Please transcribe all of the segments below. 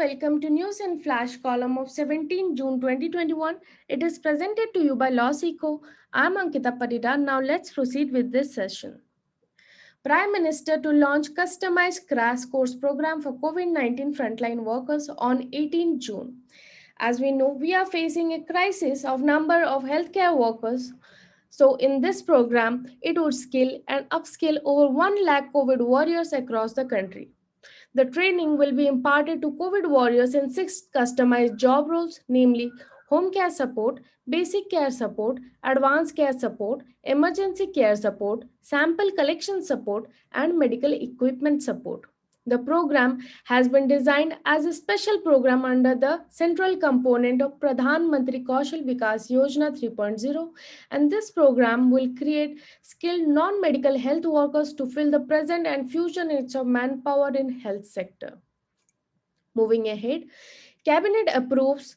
welcome to News and Flash column of 17 June 2021. It is presented to you by LawSeco. I'm Ankita Parida. Now let's proceed with this session. Prime Minister to launch customized crash course program for COVID-19 frontline workers on 18 June. As we know, we are facing a crisis of number of healthcare workers. So in this program, it would skill and upskill over 1 lakh COVID warriors across the country. The training will be imparted to COVID warriors in 6 customized job roles, namely home care support, basic care support, advanced care support, emergency care support, sample collection support, and medical equipment support. The program has been designed as a special program under the central component of Pradhan Mantri Kaushal Vikas Yojana 3.0, and this program will create skilled non-medical health workers to fill the present and future needs of manpower in health sector. Moving ahead, Cabinet approves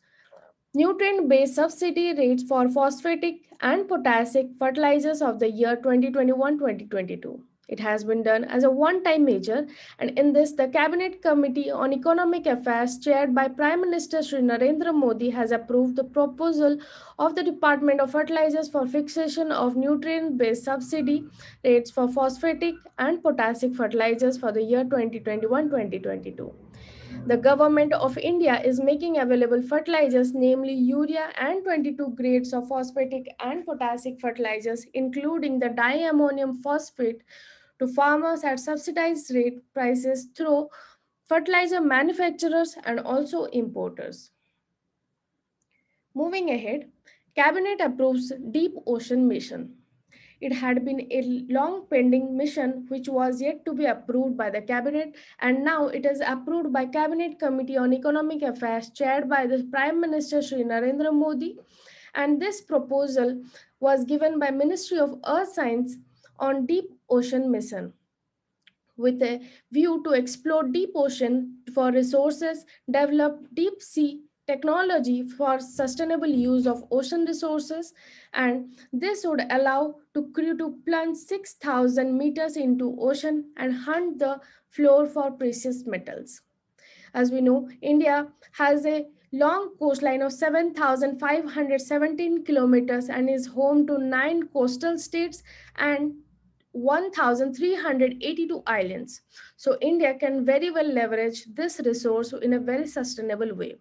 nutrient-based subsidy rates for phosphatic and potassic fertilizers of the year 2021-2022. It has been done as a one-time measure, and in this, the Cabinet Committee on Economic Affairs, chaired by Prime Minister Shri Narendra Modi, has approved the proposal of the Department of Fertilizers for fixation of nutrient-based subsidy rates for phosphatic and potassic fertilizers for the year 2021-2022. The government of India is making available fertilizers, namely urea and 22 grades of phosphatic and potassic fertilizers, including the diammonium phosphate, to farmers at subsidized rate prices through fertilizer manufacturers and also importers. Moving ahead, Cabinet approves Deep Ocean Mission. It had been a long pending mission which was yet to be approved by the cabinet, and now it is approved by Cabinet Committee on Economic Affairs chaired by the Prime Minister Shri Narendra Modi, and this proposal was given by Ministry of Earth Science on Deep Ocean Mission with a view to explore deep ocean for resources, develop deep sea technology for sustainable use of ocean resources, and this would allow to crew to plunge 6,000 meters into ocean and hunt the floor for precious metals. As we know, India has a long coastline of 7,517 kilometers and is home to 9 coastal states and 1,382 islands. So India can very well leverage this resource in a very sustainable way.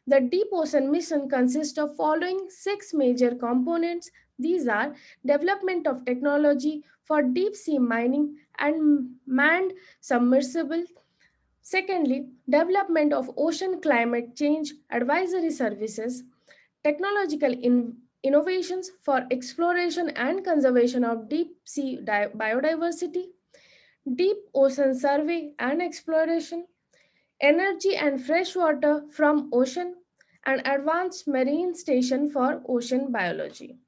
The Deep Ocean Mission consists of following 6 major components. These are development of technology for deep sea mining and manned submersible. Secondly, development of ocean climate change advisory services, technological innovations for exploration and conservation of deep sea biodiversity, deep ocean survey and exploration, energy and fresh water from ocean, and advanced marine station for ocean biology.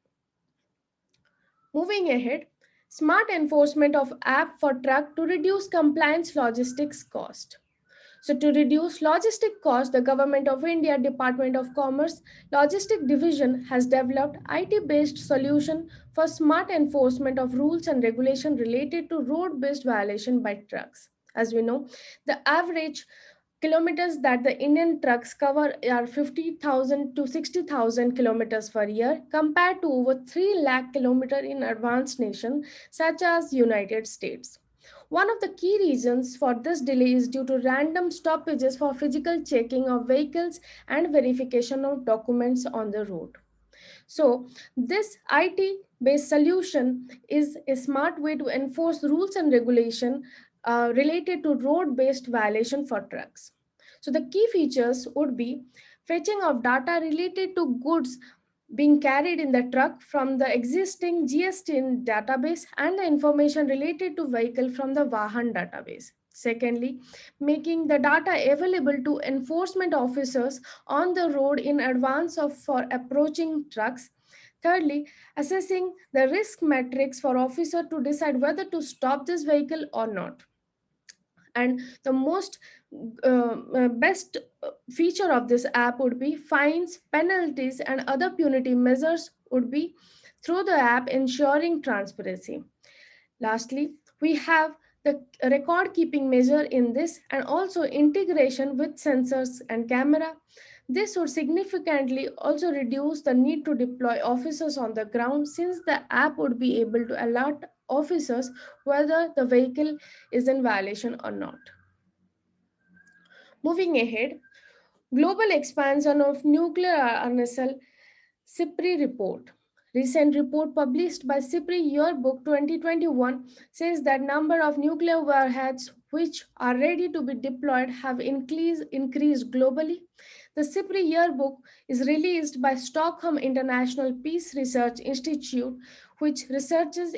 Moving ahead, smart enforcement of app for truck to reduce compliance logistics cost. So to reduce logistic costs, the Government of India Department of Commerce Logistic Division has developed IT-based solution for smart enforcement of rules and regulation related to road-based violation by trucks. As we know, the average kilometers that the Indian trucks cover are 50,000 to 60,000 kilometers per year compared to over 3 lakh kilometers in advanced nations such as United States. One of the key reasons for this delay is due to random stoppages for physical checking of vehicles and verification of documents on the road. So, this IT based solution is a smart way to enforce rules and regulation related to road based violation for trucks. So, the key features would be fetching of data related to goods being carried in the truck from the existing GST database and the information related to vehicle from the Vahan database. Secondly, making the data available to enforcement officers on the road in advance of for approaching trucks. Thirdly, assessing the risk matrix for officer to decide whether to stop this vehicle or not. And the most best feature of this app would be fines, penalties, and other punitive measures would be through the app ensuring transparency. Lastly, we have the record keeping measure in this, and also integration with sensors and camera. This would significantly also reduce the need to deploy officers on the ground, since the app would be able to alert officers whether the vehicle is in violation or not. Moving ahead, global expansion of nuclear arsenal. SIPRI report. Recent report published by SIPRI Yearbook 2021 says that number of nuclear warheads which are ready to be deployed have increased globally. The SIPRI Yearbook is released by Stockholm International Peace Research Institute, which researches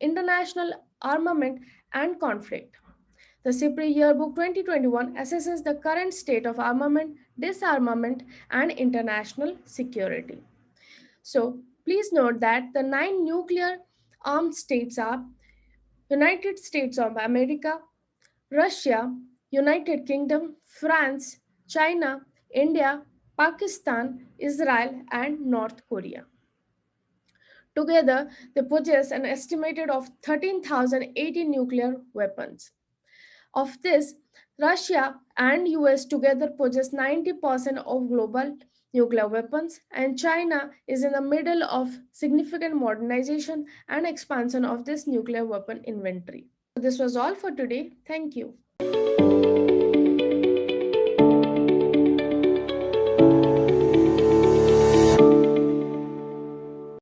international armament and conflict. The SIPRI Yearbook 2021 assesses the current state of armament, disarmament, and international security. So please note that the 9 nuclear armed states are United States of America, Russia, United Kingdom, France, China, India, Pakistan, Israel, and North Korea. Together, they possess an estimated of 13,080 nuclear weapons. Of this, Russia and US together possess 90% of global nuclear weapons, and China is in the middle of significant modernization and expansion of this nuclear weapon inventory. So this was all for today. Thank you.